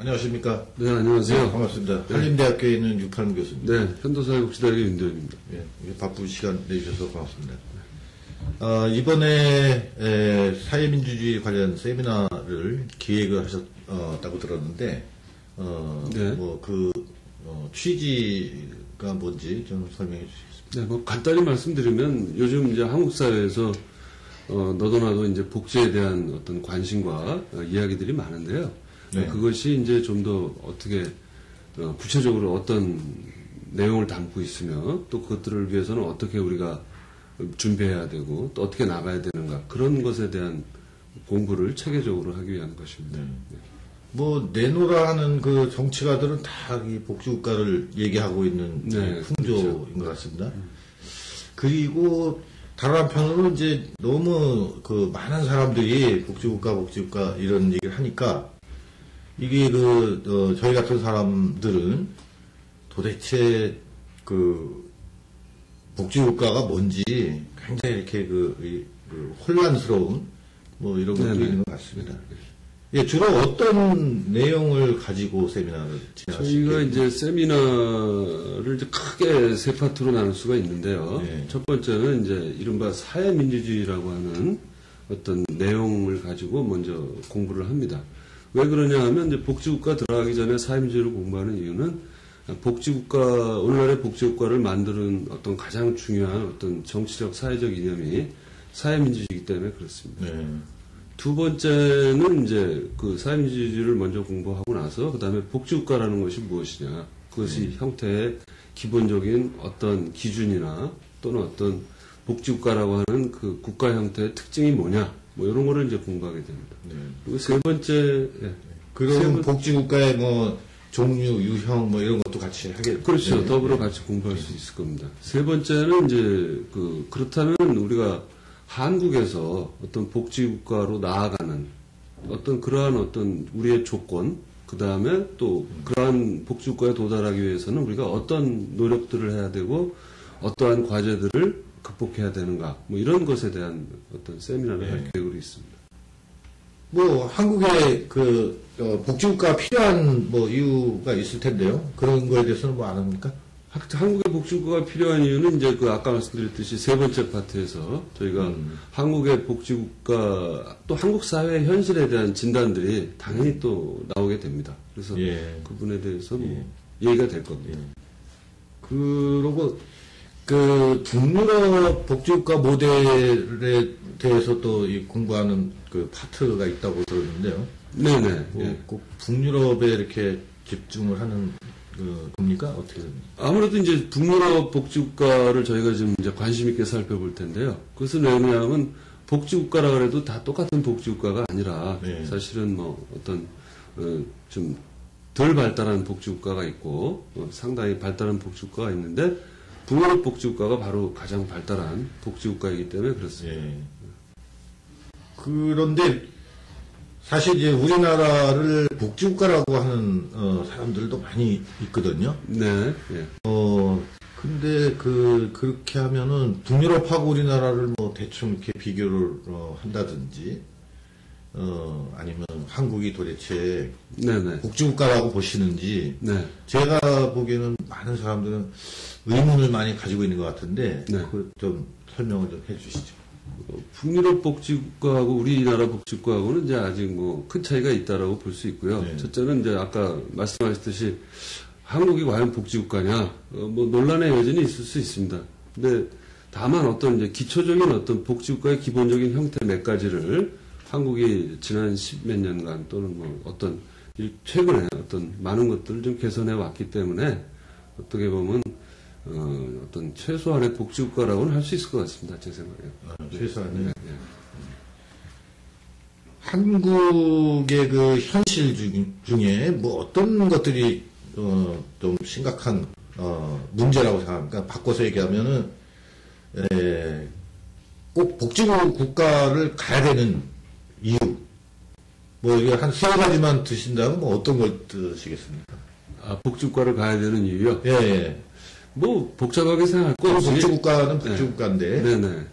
안녕하십니까. 네, 안녕하세요. 네, 반갑습니다. 한림대학교에 있는 유팔 교수입니다. 네, 현도사회복지대학의 윤도현입니다. 네, 바쁜 시간 내주셔서 반갑습니다. 이번에 사회민주주의 관련 세미나를 기획을 하셨다고 들었는데, 네. 취지가 뭔지 좀 설명해 주시겠습니까? 네, 간단히 말씀드리면 요즘 이제 한국 사회에서 너도 나도 이제 복지에 대한 어떤 관심과 이야기들이 많은데요. 네. 그것이 이제 좀 더 어떻게 구체적으로 어떤 내용을 담고 있으며 또 그것들을 위해서는 어떻게 우리가 준비해야 되고 또 어떻게 나가야 되는가 그런 것에 대한 공부를 체계적으로 하기 위한 것입니다. 네. 내노라 하는 그 정치가들은 다 이 복지국가를 얘기하고 있는 풍조인 그렇죠. 것 같습니다. 그리고 다른 한편으로는 이제 너무 많은 사람들이 복지국가 이런 얘기를 하니까 이게 저희 같은 사람들은 도대체 복지국가가 뭔지 굉장히 이렇게 혼란스러운 이런 것도 있는 것 같습니다. 예, 주로 어떤 내용을 가지고 세미나를 진행하시게? 저희가 이제 세미나를 이제 크게 세 파트로 나눌 수가 있는데요. 네. 첫 번째는 이제 이른바 사회민주주의라고 하는 어떤 내용을 가지고 먼저 공부를 합니다. 왜 그러냐 하면 이제 복지국가 들어가기 전에 사회민주주의를 공부하는 이유는 오늘날의 복지국가를 만드는 어떤 가장 중요한 어떤 정치적 사회적 이념이 사회민주주의이기 때문에 그렇습니다. 네. 두 번째는 이제 그 사회민주주의를 먼저 공부하고 나서 그 다음에 복지국가라는 것이 무엇이냐, 그것이 형태의 기본적인 어떤 기준이나 또는 어떤 복지국가라고 하는 그 국가 형태의 특징이 뭐냐, 이런 거를 이제 공부하게 됩니다. 네. 그리고 세 번째, 그럼 복지국가의 종류, 유형 이런 것도 같이 하겠죠. 그렇죠. 네. 더불어 같이 공부할 수 있을 겁니다. 세 번째는 이제 그렇다면 우리가 한국에서 어떤 복지국가로 나아가는 그러한 어떤 우리의 조건, 그 다음에 또 그러한 복지국가에 도달하기 위해서는 우리가 어떤 노력들을 해야 되고 어떠한 과제들을 극복해야 되는가, 이런 것에 대한 어떤 세미나를 할 계획으로 있습니다. 한국에 복지국가가 필요한 이유가 있을 텐데요. 그런 거에 대해서는 안 합니까? 한국의 복지국가가 필요한 이유는 이제 아까 말씀드렸듯이 세 번째 파트에서 저희가 한국의 복지국가 또 한국 사회 현실에 대한 진단들이 당연히 또 나오게 됩니다. 그래서 그 부분에 대해서 얘기가 될 겁니다. 그리고 북유럽 복지국가 모델에 대해서 또 공부하는 파트가 있다고 들었는데요. 네네. 꼭 북유럽에 이렇게 집중을 하는 겁니까? 어떻게 됩니까? 아무래도 이제 북유럽 복지국가를 저희가 지금 이제 관심 있게 살펴볼 텐데요. 그것은 왜냐하면 복지국가라 그래도 다 똑같은 복지국가가 아니라 사실은 어떤 좀 덜 발달한 복지국가가 있고 상당히 발달한 복지국가가 있는데 북유럽 복지국가가 바로 가장 발달한 복지국가이기 때문에 그렇습니다. 그런데 사실 이제 우리나라를 복지국가라고 하는 사람들도 많이 있거든요. 네. 근데 그렇게 하면은 북유럽하고 우리나라를 대충 이렇게 비교를 한다든지 아니면 한국이 도대체 복지국가라고 보시는지 제가 보기에는 많은 사람들은 의문을 많이 가지고 있는 것 같은데 그 좀 설명을 좀 해주시죠. 북유럽 복지국가하고 우리나라 복지국가하고는 이제 아직 큰 차이가 있다라고 볼 수 있고요. 첫째는 이제 아까 말씀하셨듯이 한국이 과연 복지국가냐, 논란의 여전히 있을 수 있습니다. 근데 다만 어떤 이제 기초적인 어떤 복지국가의 기본적인 형태 몇 가지를 한국이 지난 10몇 년간 또는 최근에 어떤 많은 것들을 좀 개선해 왔기 때문에 어떻게 보면 어떤 최소한의 복지국가라고는 할 수 있을 것 같습니다. 제 생각에. 최소한의. 한국의 현실 중에 어떤 것들이 좀 심각한 문제라고 생각합니까? 바꿔서 얘기하면은 꼭 복지국가를 가야 되는 이유. 이게 한 세 가지만 드신다면 어떤 걸 드시겠습니까? 복지국가를 가야 되는 이유요? 복잡하게 생각할 거 없이. 복지국가는 복지국가인데.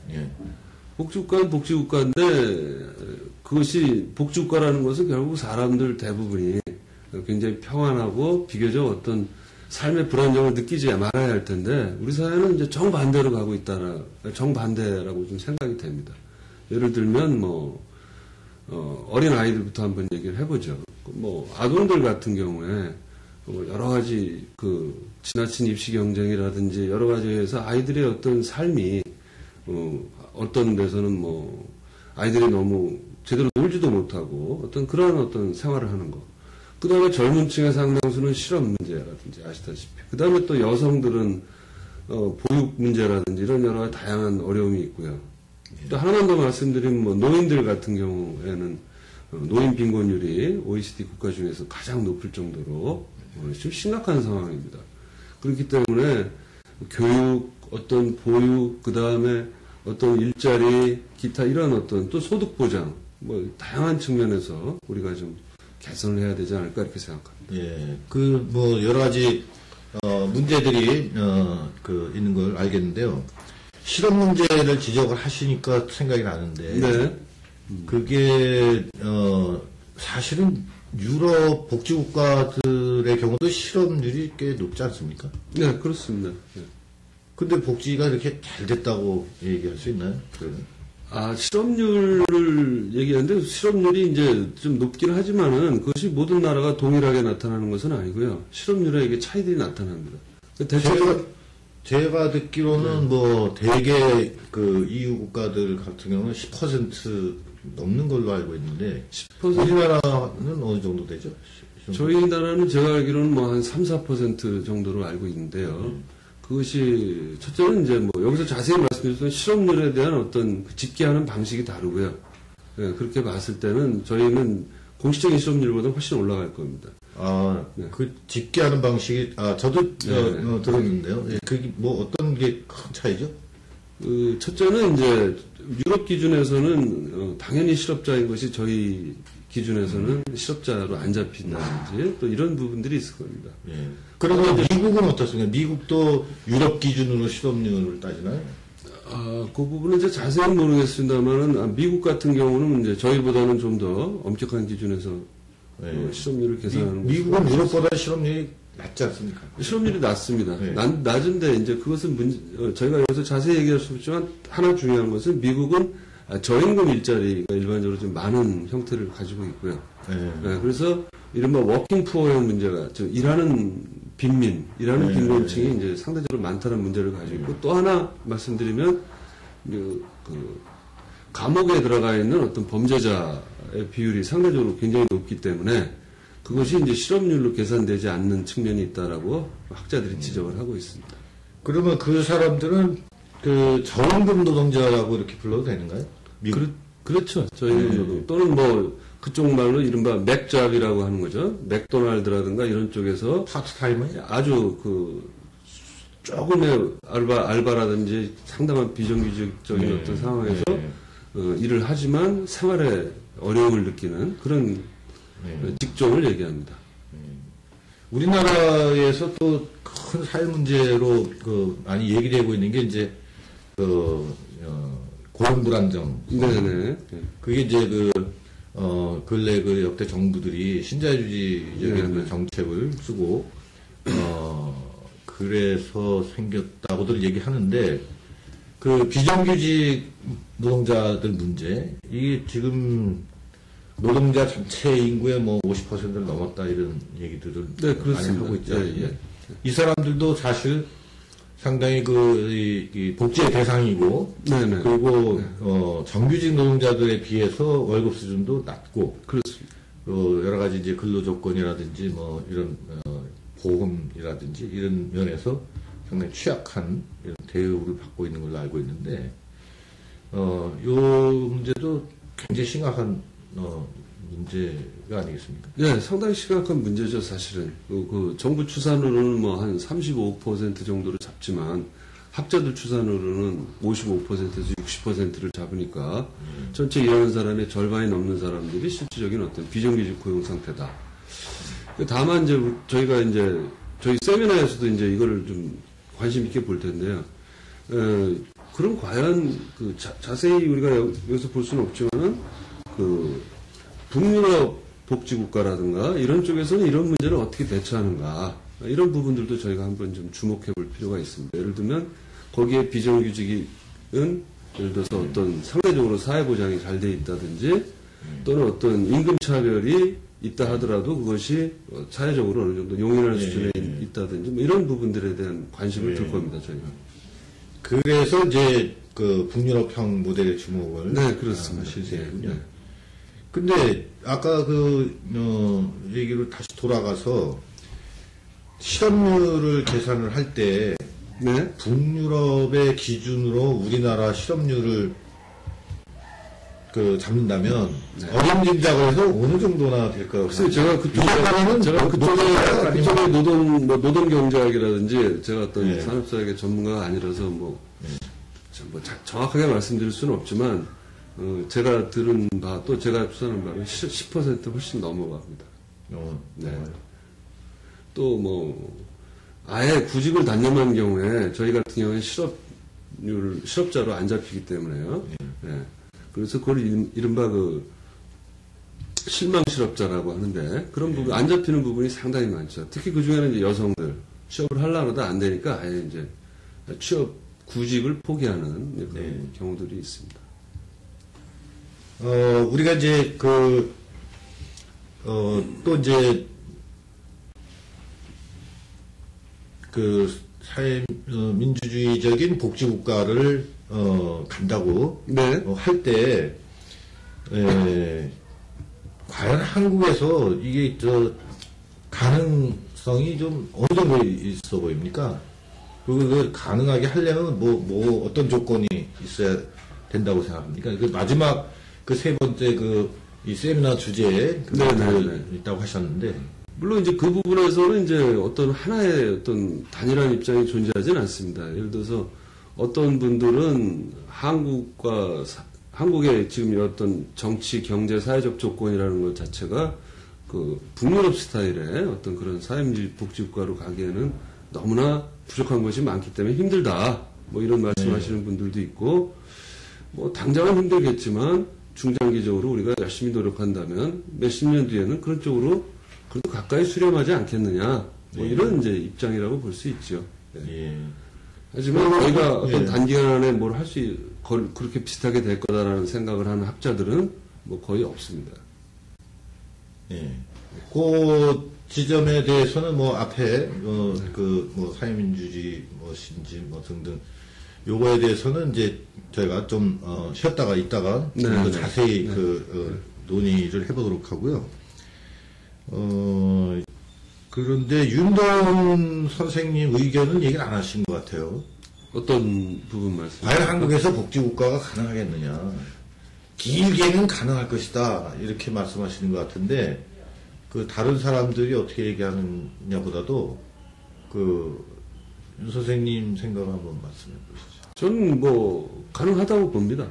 복지국가는 복지국가인데, 그것이, 복지국가라는 것은 결국 사람들 대부분이 굉장히 평안하고 비교적 어떤 삶의 불안정을 느끼지 말아야 할 텐데 우리 사회는 이제 정반대로 가고 정반대라고 좀 생각이 됩니다. 예를 들면 어린 아이들부터 한번 얘기를 해보죠. 아동들 같은 경우에 여러 가지 지나친 입시 경쟁이라든지 여러 가지에서 아이들의 어떤 삶이 어떤 데서는 아이들이 너무 제대로 놀지도 못하고 어떤 그러한 어떤 생활을 하는 거. 그 다음에 젊은 층의 상당수는 실업 문제라든지 아시다시피. 그 다음에 또 여성들은 보육 문제라든지 이런 여러 다양한 어려움이 있고요. 또 하나만 더 말씀드리면 노인들 같은 경우에는 노인 빈곤율이 OECD 국가 중에서 가장 높을 정도로 좀 심각한 상황입니다. 그렇기 때문에 교육, 어떤 보육, 그 다음에 어떤 일자리, 기타 이런 어떤 또 소득 보장, 다양한 측면에서 우리가 좀 개선을 해야 되지 않을까 이렇게 생각합니다. 예, 여러 가지 문제들이 있는 걸 알겠는데요. 실업 문제를 지적을 하시니까 생각이 나는데, 네. 그게 사실은 유럽 복지국가들의 경우도 실업률이 꽤 높지 않습니까? 네, 그렇습니다. 네. 근데 복지가 이렇게 잘 됐다고 얘기할 수 있나요? 실업률을 얘기하는데 실업률이 이제 좀 높긴 하지만은 그것이 모든 나라가 동일하게 나타나는 것은 아니고요. 실업률에 이게 차이들이 나타납니다. 제가 듣기로는 대개 EU 국가들 같은 경우는 10% 넘는 걸로 알고 있는데 10% 우리나라는 어느 정도 되죠? 저희 나라는 제가 알기로는 한 3, 4% 정도로 알고 있는데요. 그것이 첫째는 이제 여기서 자세히 말씀드리면 실업률에 대한 어떤 집계하는 방식이 다르고요. 네, 그렇게 봤을 때는 저희는 공식적인 실업률보다 훨씬 올라갈 겁니다. 네. 그 집계하는 방식이 저도 들었는데요. 네. 그게 어떤 게 큰 차이죠? 첫째는 이제 유럽 기준에서는 당연히 실업자인 것이 저희 기준에서는 실업자로 안 잡힌다든지 또 이런 부분들이 있을 겁니다. 예. 그러면 미국은 어떻습니까? 미국도 유럽 기준으로 실업률을 따지나요? 그 부분은 이제 자세히 모르겠습니다만은 미국 같은 경우는 이제 저희보다는 좀 더 엄격한 기준에서 실업률을 계산하는 미국은 유럽보다 실업률이 낮지 않습니까? 실업률이 낮습니다. 네. 낮은데 이제 그것은 저희가 여기서 자세히 얘기할 수 없지만 하나 중요한 것은 미국은 저임금 일자리가 일반적으로 좀 많은 형태를 가지고 있고요. 네, 그래서 이른바 워킹 푸어의 문제가 일하는 빈곤층이 이제 상대적으로 많다는 문제를 가지고 있고 또 하나 말씀드리면 감옥에 들어가 있는 어떤 범죄자의 비율이 상대적으로 굉장히 높기 때문에 그것이 이제 실업률로 계산되지 않는 측면이 있다라고 학자들이 지적을 하고 있습니다. 그러면 그 사람들은 저임금 노동자라고 이렇게 불러도 되는가요? 그렇죠. 저임금 노동 또는 그쪽 말로 이른바 맥잡이라고 하는 거죠. 맥도날드라든가 이런 쪽에서 파트타임은 아주 조금의 알바라든지 상당한 비정규직적인 어떤 상황에서 일을 하지만 생활에 어려움을 느끼는 그런 직종을 얘기합니다. 우리나라에서 또 큰 사회 문제로 많이 얘기되고 있는 게 이제 고용 불안정. 네네. 그게 이제 근래 역대 정부들이 신자유주의적인 정책을 쓰고 그래서 생겼다고들 얘기하는데 비정규직 노동자들 문제 이게 지금 노동자 전체 인구의 50%를 넘었다 이런 얘기들을 많이 하고 있죠. 이 사람들도 사실 상당히 이 복지의 대상이고 그리고 정규직 노동자들에 비해서 월급 수준도 낮고 그렇습니다. 여러 가지 이제 근로 조건이라든지 이런 보험이라든지 이런 면에서 상당히 취약한 이런 대우를 받고 있는 걸로 알고 있는데 이 문제도 굉장히 심각한 문제가 아니겠습니까? 네, 상당히 심각한 문제죠, 사실은. 정부 추산으로는 한 35% 정도를 잡지만, 학자들 추산으로는 55%에서 60%를 잡으니까, 전체 일하는 사람의 절반이 넘는 사람들이 실질적인 어떤 비정규직 고용 상태다. 다만, 저희가 저희 세미나에서도 이거를 좀 관심 있게 볼 텐데요. 그럼 과연, 자세히 우리가 여기서 볼 수는 없지만은, 북유럽 복지국가라든가 이런 쪽에서는 이런 문제를 어떻게 대처하는가 이런 부분들도 저희가 한번 좀 주목해 볼 필요가 있습니다. 예를 들면 거기에 비정규직은 예를 들어서 어떤 상대적으로 사회보장이 잘 돼 있다든지 또는 어떤 임금차별이 있다 하더라도 그것이 사회적으로 어느 정도 용인할 수준에 있다든지 뭐 이런 부분들에 대한 관심을 둘 겁니다, 저희가. 그래서 이제 그 북유럽형 모델의 주목을 그렇습니다. 하시군요. 근데 아까 그 얘기로 다시 돌아가서 실업률을 계산을 할 때 북유럽의 기준으로 우리나라 실업률을 잡는다면 어림짐작을 해서 어느 정도나 될까요? 글쎄요, 제가 그쪽에 노동경제학이라든지 제가 어떤 산업사회계 전문가가 아니라서 정확하게 말씀드릴 수는 없지만 제가 들은 바 또 제가 추산한 바는 10% 훨씬 넘어갑니다. 또 아예 구직을 단념한 경우에 저희 같은 경우에 실업자로 안 잡히기 때문에요. 그래서 그걸 이른바 실망 실업자라고 하는데 그런 부분 안 잡히는 부분이 상당히 많죠. 특히 그 중에는 이제 여성들 취업을 하려고 하다 안 되니까 아예 이제 취업 구직을 포기하는 그런 경우들이 있습니다. 우리가 이제 또 이제 민주주의적인 복지국가를 간다고 할 때 과연 한국에서 이게 가능성이 좀 어느 정도 있어 보입니까? 그걸 가능하게 하려면 어떤 조건이 있어야 된다고 생각합니까? 그 마지막 세 번째 이 세미나 주제에 있다고 하셨는데. 물론 이제 그 부분에서는 이제 어떤 하나의 어떤 단일한 입장이 존재하지는 않습니다. 예를 들어서 어떤 분들은 한국의 지금 어떤 정치, 경제, 사회적 조건이라는 것 자체가 북유럽 스타일의 어떤 그런 사회복지국가로 가기에는 너무나 부족한 것이 많기 때문에 힘들다. 이런 말씀하시는 분들도 있고, 당장은 힘들겠지만 중장기적으로 우리가 열심히 노력한다면 몇십 년 뒤에는 그런 쪽으로 그래도 가까이 수렴하지 않겠느냐. 이런 이제 입장이라고 볼 수 있죠. 하지만 저희가 어떤 단기간 안에 뭘 할 그렇게 비슷하게 될 거다라는 생각을 하는 학자들은 거의 없습니다. 그 지점에 대해서는 앞에 사회민주주의 무엇인지 등등 요거에 대해서는 이제 저희가 좀 쉬었다가 있다가 좀 더 자세히 논의를 해보도록 하고요. 그런데 윤도훈 선생님 의견은 얘기를 안 하신 것 같아요. 어떤 부분 말씀? 과연 한국에서 복지국가가 가능하겠느냐? 길게는 가능할 것이다. 이렇게 말씀하시는 것 같은데, 다른 사람들이 어떻게 얘기하느냐보다도, 윤 선생님 생각을 한번 말씀해 보시죠. 저는 가능하다고 봅니다.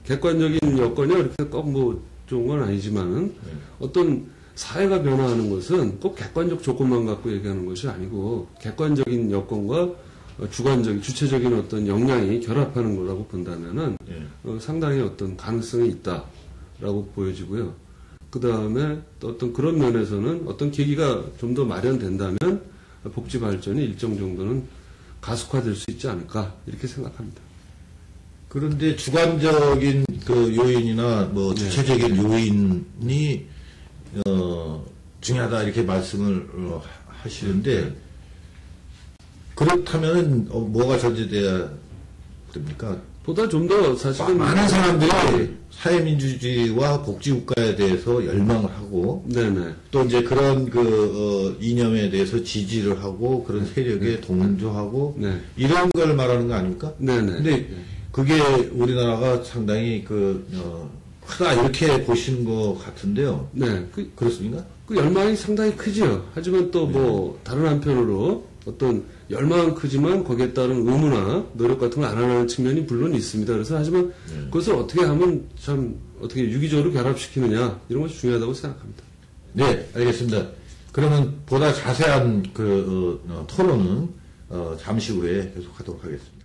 객관적인 여건이 그렇게 꼭 좋은 건 아니지만은, 어떤 사회가 변화하는 것은 꼭 객관적 조건만 갖고 얘기하는 것이 아니고, 객관적인 여건과 주체적인 어떤 역량이 결합하는 거라고 본다면은, 상당히 어떤 가능성이 있다라고 보여지고요. 그 다음에 또 어떤 그런 면에서는 어떤 계기가 좀 더 마련된다면, 복지 발전이 일정 정도는 가속화될 수 있지 않을까, 이렇게 생각합니다. 그런데 주관적인 요인이나 주체적인 요인이, 중요하다, 이렇게 말씀을 하시는데, 그렇다면 뭐가 전제돼야 됩니까? 보다 좀 더 사실은 많은 사람들이 사회민주주의와 복지국가에 대해서 열망을 하고 또 이제 그런 이념에 대해서 지지를 하고 그런 세력에 동조하고 이런 걸 말하는 거 아닙니까? 근데 그게 우리나라가 상당히 크다 이렇게 보시는 것 같은데요. 그렇습니까? 그 열망이 상당히 크지요. 하지만 또 다른 한편으로 어떤 열망은 크지만 거기에 따른 의무나 노력 같은 걸 안 하는 측면이 물론 있습니다. 그래서 하지만 그것을 어떻게 하면 어떻게 유기적으로 결합시키느냐 이런 것이 중요하다고 생각합니다. 네, 알겠습니다. 그러면 보다 자세한 토론은 잠시 후에 계속하도록 하겠습니다.